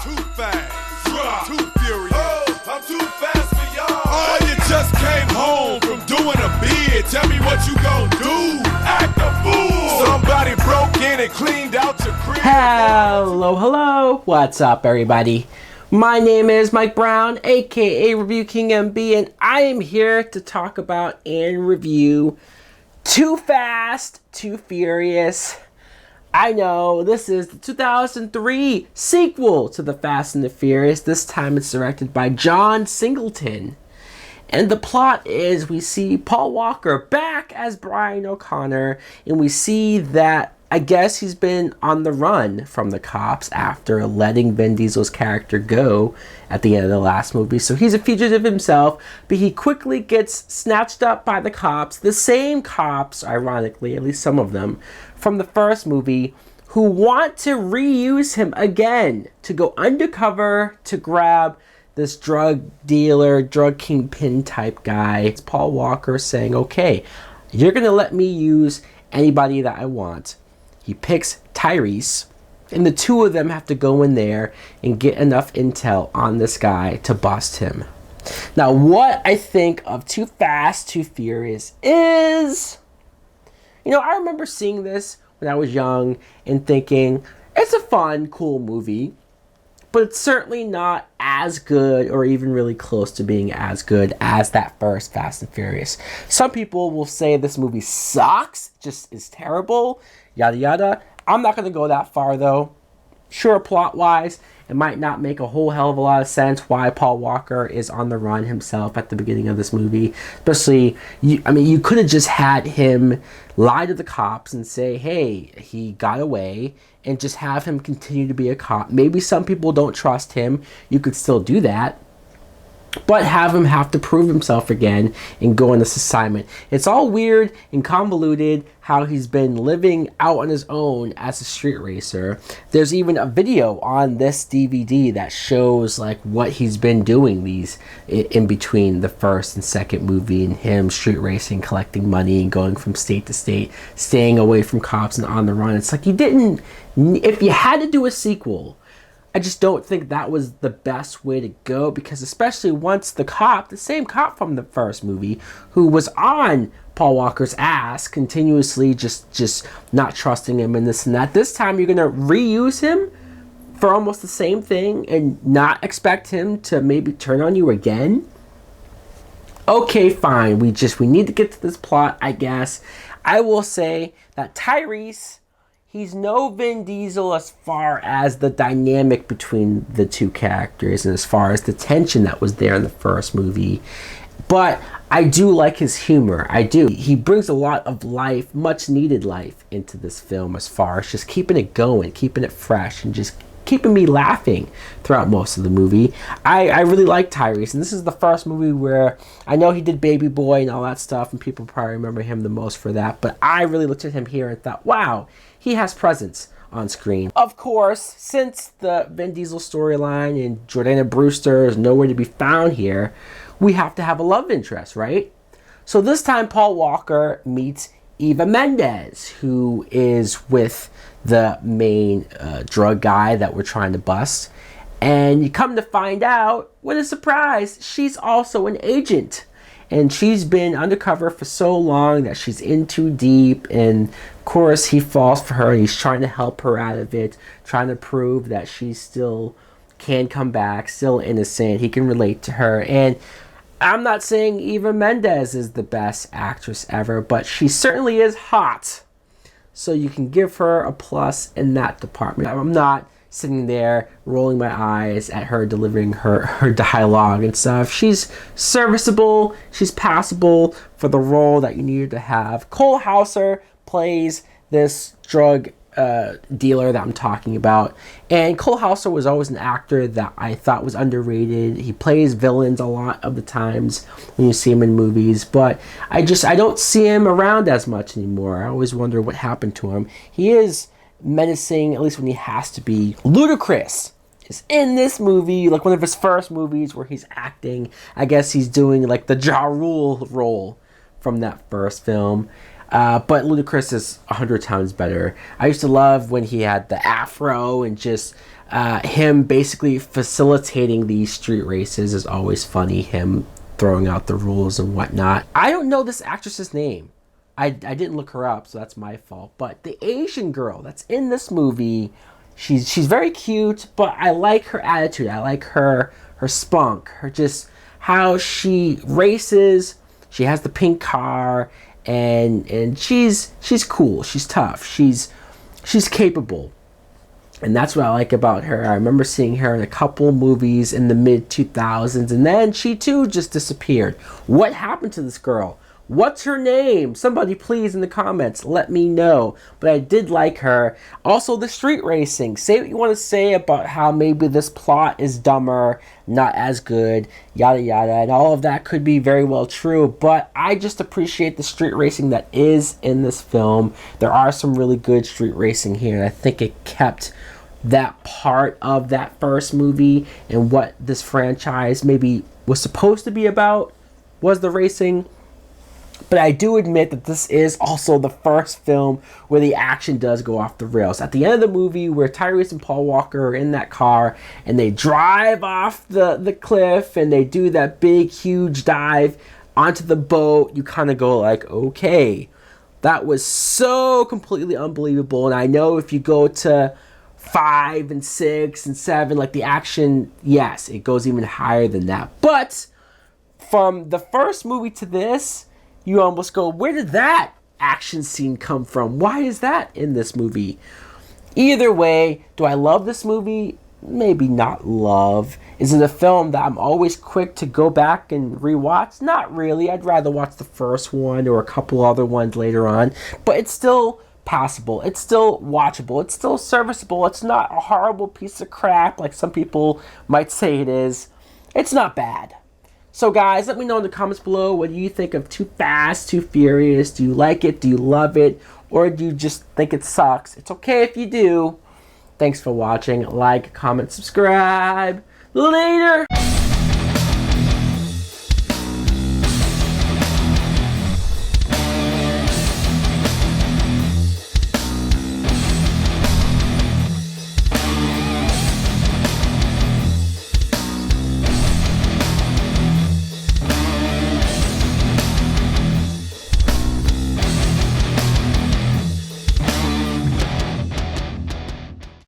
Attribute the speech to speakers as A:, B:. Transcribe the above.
A: Too fast, too furious. Oh, I'm too fast for y'all. Oh, you just came home from doing a bid. Tell me what you gon' do. Act a fool. Somebody broke in and cleaned out your crib.
B: Hello. What's up, everybody? My name is Mike Brown, aka ReviewKingMB, and I am here to talk about and review Too Fast, Too Furious. I know, this is the 2003 sequel to The Fast and the Furious. This time it's directed by John Singleton. And the plot is we see Paul Walker back as Brian O'Connor, and we see that I guess he's been on the run from the cops after letting Vin Diesel's character go at the end of the last movie. So he's a fugitive himself, but he quickly gets snatched up by the cops, the same cops, ironically, at least some of them, from the first movie, who want to reuse him again to go undercover to grab this drug dealer, drug kingpin type guy. It's Paul Walker saying, okay, you're going to let me use anybody that I want. He picks Tyrese, and the two of them have to go in there and get enough intel on this guy to bust him. Now, what I think of Too Fast, Too Furious is, I remember seeing this when I was young and thinking, it's a fun, cool movie, but it's certainly not as good or even really close to being as good as that first Fast and Furious. Some people will say this movie sucks, just is terrible, yada yada. I'm not going to go that far though. Sure, plot-wise, it might not make a whole hell of a lot of sense why Paul Walker is on the run himself at the beginning of this movie. Especially, you could have just had him lie to the cops and say, hey, he got away, and just have him continue to be a cop. Maybe some people don't trust him. You could still do that. But have him have to prove himself again and go on this assignment. It's all weird and convoluted how he's been living out on his own as a street racer. There's even a video on this DVD that shows like what he's been doing these in between the first and second movie, and him street racing, collecting money and going from state to state, staying away from cops and on the run. It's like if you had to do a sequel, I just don't think that was the best way to go, because especially once the same cop from the first movie, who was on Paul Walker's ass continuously, just not trusting him and this and that. This time you're going to reuse him for almost the same thing and not expect him to maybe turn on you again? Okay, fine. We need to get to this plot, I guess. I will say that Tyrese, he's no Vin Diesel as far as the dynamic between the two characters and as far as the tension that was there in the first movie. But I do like his humor. I do. He brings a lot of life, much needed life, into this film as far as just keeping it going, keeping it fresh, and just keeping me laughing throughout most of the movie. I really like Tyrese, and this is the first movie where I know he did Baby Boy and all that stuff, and people probably remember him the most for that, but I really looked at him here and thought, wow, he has presence on screen. Of course, since the Vin Diesel storyline and Jordana Brewster is nowhere to be found here, we have to have a love interest, right? So this time Paul Walker meets Eva Mendes, who is with the main drug guy that we're trying to bust. And you come to find out, what a surprise, she's also an agent. And she's been undercover for so long that she's in too deep. And of course, he falls for her and he's trying to help her out of it, trying to prove that she still can come back, still innocent. He can relate to her. And I'm not saying Eva Mendes is the best actress ever, but she certainly is hot. So you can give her a plus in that department. I'm not sitting there rolling my eyes at her delivering her dialogue and stuff. She's serviceable, she's passable for the role that you need her to have. Cole Hauser plays this drug dealer that I'm talking about, and Cole Hauser was always an actor that I thought was underrated. He plays villains a lot of the times when you see him in movies, but I don't see him around as much anymore. I always wonder what happened to him. He is menacing, at least when he has to be. Ludacris is in this movie, like one of his first movies where he's acting. I guess he's doing like the Ja Rule role from that first film. But Ludacris is 100 times better. I used to love when he had the afro, and just him basically facilitating these street races is always funny. Him throwing out the rules and whatnot. I don't know this actress's name. I didn't look her up, so that's my fault. But the Asian girl that's in this movie, she's very cute, but I like her attitude. I like her spunk, her just how she races. She has the pink car, and she's cool. She's tough. She's capable. And that's what I like about her. I remember seeing her in a couple movies in the mid-2000s, and then she too just disappeared. What happened to this girl? What's her name? Somebody please in the comments let me know. But I did like her. Also, the street racing. Say what you want to say about how maybe this plot is dumber, not as good, yada yada, and all of that could be very well true. But I just appreciate the street racing that is in this film. There are some really good street racing here, and I think it kept that part of that first movie and what this franchise maybe was supposed to be about, was the racing. But I do admit that this is also the first film where the action does go off the rails. At the end of the movie, where Tyrese and Paul Walker are in that car and they drive off the cliff and they do that big, huge dive onto the boat, you kind of go like, okay, that was so completely unbelievable. And I know if you go to 5 and 6 and 7, like the action, yes, it goes even higher than that. But from the first movie to this, you almost go, where did that action scene come from? Why is that in this movie? Either way, do I love this movie? Maybe not love. Is it a film that I'm always quick to go back and rewatch? Not really. I'd rather watch the first one or a couple other ones later on. But it's still passable. It's still watchable. It's still serviceable. It's not a horrible piece of crap like some people might say it is. It's not bad. So guys, let me know in the comments below, what do you think of Too Fast, Too Furious? Do you like it? Do you love it? Or do you just think it sucks? It's okay if you do. Thanks for watching. Like, comment, subscribe. Later!